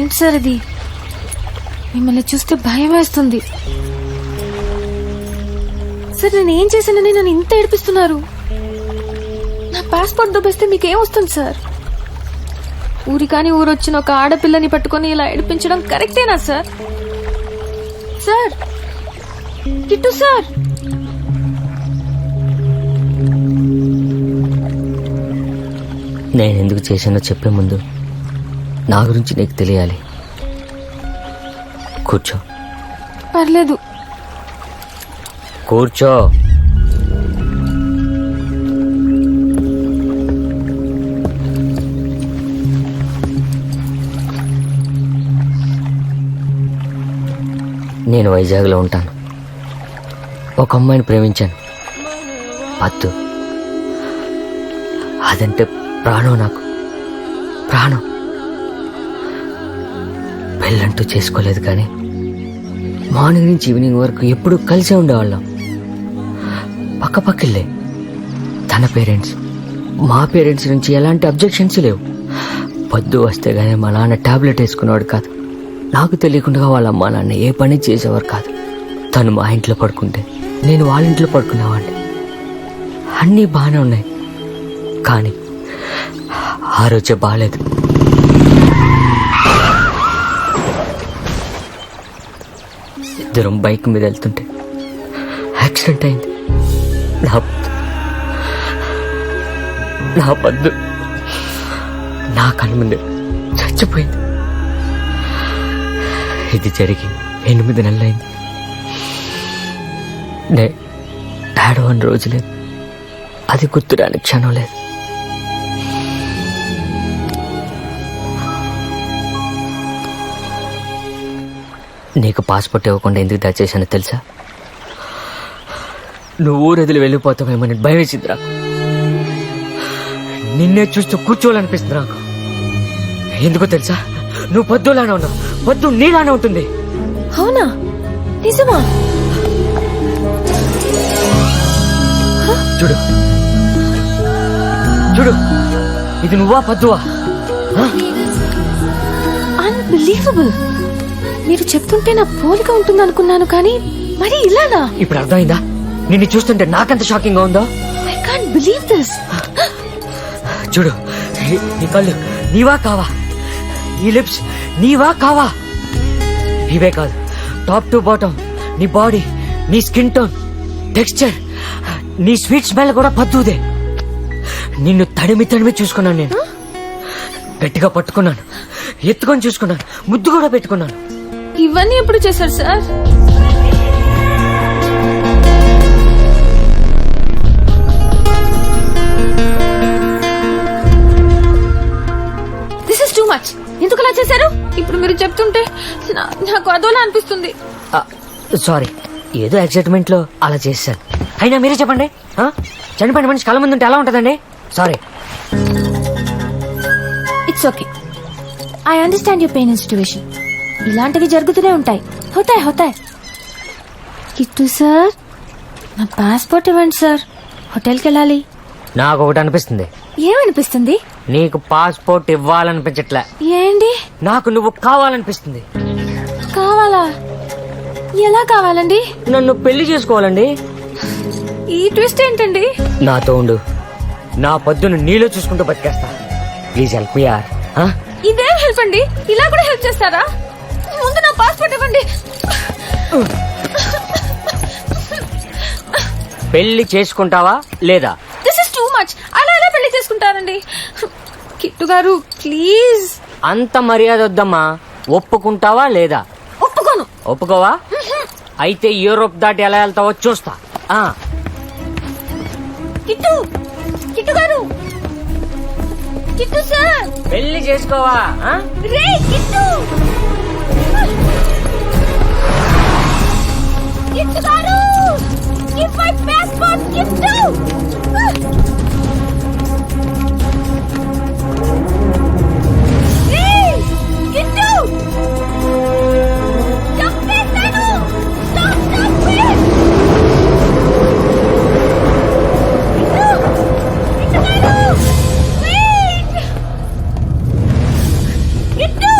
ఏంటి సార్ ఇది? మిమ్మల్ని చూస్తే భయం వేస్తుంది సార్. నేను ఏం చేశానని నన్ను ఇంత ఏడిపిస్తున్నారు? నా పాస్పోర్ట్ దొబ్బేస్తే మీకేం వస్తుంది సార్? ఊరి కాని ఊరొచ్చిన ఒక ఆడపిల్లని పట్టుకొని ఇలా ఏడిపించడం కరెక్టేనా సార్? Sir, kit sir. నేను ఎందుకు చేశానో చెప్పే ముందు నా గురించి నీకు తెలియాలి. కూర్చో. పర్లేదు. కూర్చో. నేను వైజాగ్లో ఉంటాను. ఒక అమ్మాయిని ప్రేమించాను, పద్దు. అదంటే ప్రాణం నాకు, ప్రాణం. పెళ్ళంటూ చేసుకోలేదు, కానీ మార్నింగ్ నుంచి ఈవినింగ్ వరకు ఎప్పుడు కలిసే ఉండేవాళ్ళం. పక్క పక్కలే. తన పేరెంట్స్, మా పేరెంట్స్ నుంచి ఎలాంటి అబ్జెక్షన్స్ లేవు. పొద్దు వస్తే గానీ మా నాన్న టాబ్లెట్ వేసుకునేవాడు కాదు. నాకు తెలియకుండా వాళ్ళ అమ్మా నాన్న ఏ పని చేసేవారు కాదు. తను మా ఇంట్లో పడుకుంటే నేను వాళ్ళ ఇంట్లో పడుకునేవాడిని. అన్నీ బాగానే ఉన్నాయి, కానీ ఆ రోజే బాగాలేదు. ఇద్దరం బైక్ మీద వెళ్తుంటే యాక్సిడెంట్ అయింది. నా పద్దు నా కళ్ళ ముందే చచ్చిపోయింది. ఇది జరిగి 8 నెలలైంది. ఏడవని రోజు లేదు, అది గుర్తురాని క్షణం లేదు. నీకు పాస్పోర్ట్ ఇవ్వకుండా ఎందుకు దాచేశానో తెలుసా? నువ్వు ఊరదిలి వెళ్ళిపోతావేమని భయం వేసింది నాకు. నిన్నే చూస్తూ కూర్చోవాలనిపిస్తుంది నాకు. ఎందుకో తెలుసా? నువ్వు పొద్దులానే ఉన్నావు, పొద్దు నీలానే ఉంటుంది. అవునా? నిజమా? చూడు చూడు, ఇది నువ్వా పద్దువా? అన్బిలీవబుల్. మీరు చెప్తుంటే నా పోలిక ఉంటుంది అనుకున్నాను, కానీ మరి ఇలానా? ఇప్పుడు అర్థమైందా? నిన్ను చూస్తుంటే నాకెంత షాకింగ్ గా ఉందో. I can't believe this. చూడు, నీ కళ్ళు నీవా కావా? ఈ లిప్స్ నీవా కావా? ఇవే కాదు, టాప్ టు బాటమ్ నీ బాడీ, నీ స్కిన్ టోన్, టెక్స్చర్, నీ స్వీట్ స్మెల్ కూడా పద్దుదే. నిన్ను తడిమి తడిమి చూసుకున్నాను నేను. గట్టిగా పట్టుకున్నాను, ఎత్తుకొని చూసుకున్నాను, ముద్దు కూడా పెట్టుకున్నాను. ఇవన్నీ ఎప్పుడు చేశారు sir? This is too much. ఎందుకు అలా చేశారు? ఇప్పుడు మీరు చెప్తుంటే నాకు అదోలా అనిపిస్తుంది. సారీ, ఏదో ఎక్సైట్మెంట్ లో అలా చేశాను. అయినా మీరే చెప్పండి, చనిపోయిన మనిషి కళ్ళ ముందు ఉంటే ఎలా ఉంటుందండి? Sorry. It's okay. I understand your pain and situation. ఇలాంటివి జరుగుతూనే ఉంటాయి. హోతాయ్. కిట్టు సార్, నా పాస్పోర్ట్ ఇవ్వండి సార్. హోటల్కి వెళ్ళాలి. నాకు ఒకటి అనిపిస్తుంది. ఏమనిపిస్తుంది? నీకు పాస్పోర్ట్ ఇవ్వాలనిపించట్లే. ఏంటి? నాకు నువ్వు కావాలనిపిస్తుంది. కావాలా? ఎలా కావాలండి? నన్ను పెళ్లి చేసుకోవాలండి. ఈ ట్విస్ట్ ఏంటండి? నాతో ఉండు, నా పొద్దును నీలో చూసుకుంటూ బతికేస్తా. ప్లీజ్ హెల్ప్ మీ యార్. ఇదేం హెల్ప్ అండి? ఇలా కూడా హెల్ప్ చేస్తారా? ముందు నా పాస్పోర్ట్ ఇవ్వండి. పెళ్లి చేసుకుంటావా లేదా? This is too much. అలా ఎలా పెళ్లి చేసుకుంటారండి? కిట్టు గారు ప్లీజ్. అంత మర్యాద వద్దమ్మా. ఒప్పుకుంటావా లేదా? ఒప్పుకోను. ఒప్పుకోవా? అయితే యూరోప్ దాటి ఎలా వెళ్తావో చూస్తా. కిట్టు గారు, కిట్టు సార్, పెళ్లి చేసుకోవా? రే కిట్టు, కిట్టు గారు, గివ్ మై పాస్పోర్ట్ కిట్టు. రే కిట్టు, చంపేస్తాను. Stop please. కిట్టు, కిట్టు గారు, వెయిట్. కిట్టు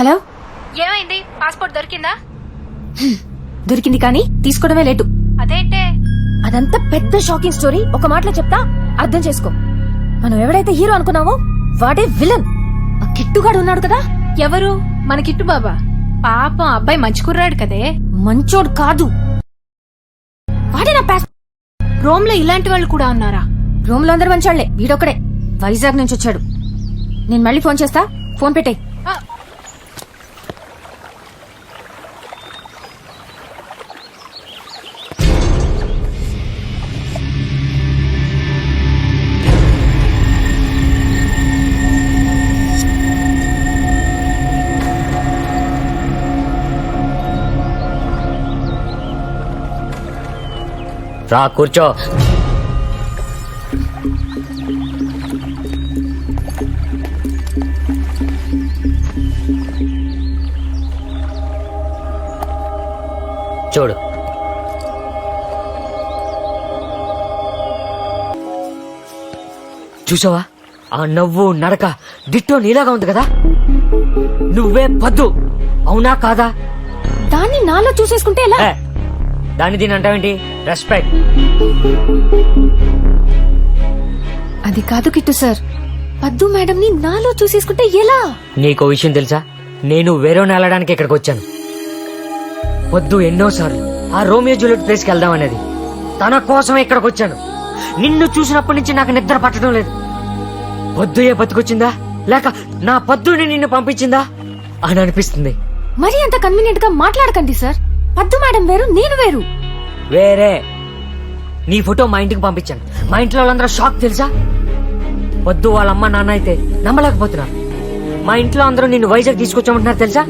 హలో, ఏమైంది? పాస్పోర్ట్ దొరికిందా? దొరికింది కానీ తీసుకోవడమే లేటు. అదేంటే? అదంతా పెద్ద షాకింగ్ స్టోరీ. ఒక మాటలో చెప్తా, అర్థం చేసుకో. మనం ఎవడైతే హీరో అనుకున్నావో వాడే విలన్. ఆ కిట్టుగాడు ఉన్నాడు కదా. ఎవరు? మన కిట్టు బాబా. పాపం అబ్బాయి మంచి కుర్రాడు కదే. మంచోడు కాదు, వాడే నా పాస్. రోమ్ లో ఇలాంటి వాళ్ళు కూడా ఉన్నారా? రూమ్ లో అందరు మంచోళ్లే, వీడొక్కడే వైజాగ్ నుంచి వచ్చాడు. నేను మళ్ళీ ఫోన్ చేస్తా, ఫోన్ పెట్టే. ఆ, రా కూర్చో. చూడు, చూసావా ఆ నవ్వు నడక డిట్టో నీలాగా ఉంది కదా. నువ్వే పద్దు, అవునా కాదా? దాన్ని నాలో చూసేసుకుంటే ఎలా? ఏ, దాన్ని దీని అంటావేంటి? రెస్పెక్ట్. అది కాదు కిట్టు సార్, పద్దు మేడం ని నాలో చూసేసుకుంటే ఎలా? నీకో విషయం తెలుసా? నేను వేరే వెళ్ళడానికి ఇక్కడికి వచ్చాను. వద్దు ఎన్నోసార్లు ఆ రోమియో జూలియట్ ప్లేస్కి వెళ్దాం అనేది. తన కోసమే ఇక్కడికి వచ్చాను. నిన్ను చూసినప్పటి నుంచి నాకు నిద్ర పట్టడం లేదు. వద్దు ఏ బతుకొచ్చిందా లేక నా పద్దుని నిన్ను పంపించిందా అని అనిపిస్తుంది. మరి అంత కన్వీనియంట్ గా మాట్లాడకండి సార్. పద్దు మేడం వేరు, నేను వేరు. వేరే. నీ ఫోటో మా ఇంటికి పంపించాను. మా ఇంట్లో వాళ్ళందరూ షాక్ తెలుసా. వద్దు వాళ్ళ అమ్మ నాన్న అయితే నమ్మలేకపోతున్నారు. మా ఇంట్లో అందరూ నిన్ను వైజాగ్ తీసుకొచ్చామంటున్నారు తెలుసా.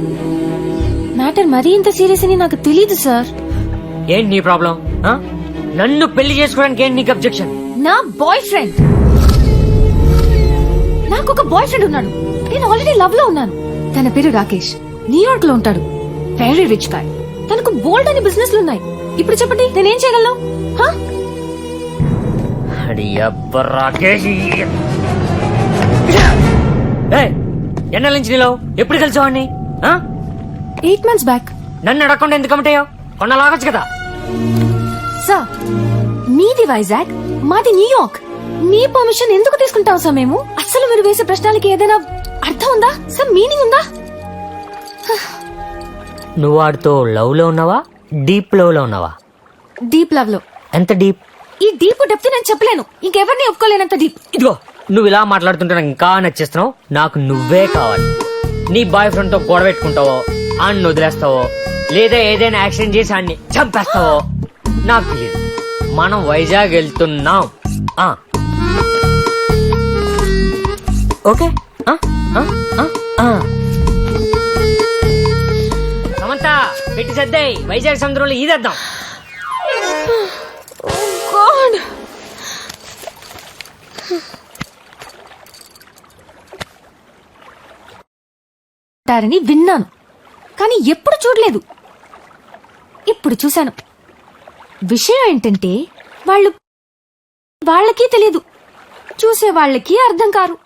మ్యాటర్ మరీ ఇంత సీరియస్ అని నాకు తెలీదు సార్. ఏంటి నీ ప్రాబ్లం? నన్ను పెళ్లి చేసుకోవడానికి ఏంటి నీకు అబ్జెక్షన్? నా బాయ్ ఫ్రెండ్, నాకు ఒక బాయ్ ఫ్రెండ్ ఉన్నాడు. నేను ఆల్రెడీ లవ్ లో ఉన్నాను. తన పేరు రాకేష్, న్యూయార్క్ లో ఉంటాడు. Very rich guy. తనకు బోల్డ్ అని బిజినెస్ లు ఉన్నాయి. ఇప్పుడు చెప్పండి, నేనేం చేయగలను? హా? రాకేష్ ఎన్నెల నుంచి నీలో ఎప్పుడు కలిసేవాడిని? 8 months బ్యాక్. నన్ను అడగకుండా ఎందుకు కమిటాయో? కొన్నలాగొచ్చు కదా. సార్, మీది వైజాగ్, మాది న్యూయార్క్. మీ పర్మిషన్ ఎందుకు తీసుకుంటాం సార్ మేము? అసలు మీరు వేసే ప్రశ్నలకి ఏదైనా అర్థం ఉందా సార్? మీనింగ్ ఉందా? నువ్వు వాడితో లవ్ లో ఉన్నావా, డీప్ లవ్ లో ఉన్నావా? డీప్ లవ్ లో. ఎంత డీప్? ఈ డీప్ డెప్త్ నేను చెప్పలేను. ఇంకెవరిని ఒప్పుకోలేనంత డీప్. ఇదిగో నువ్వు ఇలా మాట్లాడుతుంటే నాకు ఇంకా నచ్చేస్తున్నావు. నాకు నువ్వే కావాలి. నీ బాయ్ ఫ్రెండ్ తో గొడవ పెట్టుకుంటావో, ఆన్ని వదిలేస్తావో, లేదా ఏదైనా యాక్సిడెంట్ చేసి ఆన్ని చంపేస్తావో నాకు తెలియదు. మనం వైజాగ్ వెళ్తున్నాం. ఓకే. సమంత పెట్టి సర్దాయి, వైజాగ్ సముద్రంలో ఈదేద్దాం. గాడ్, అంటారని విన్నాను కానీ ఎప్పుడు చూడలేదు. ఇప్పుడు చూశాను. విషయం ఏంటంటే వాళ్ళకి తెలియదు, చూసే వాళ్ళకి అర్థం కారు.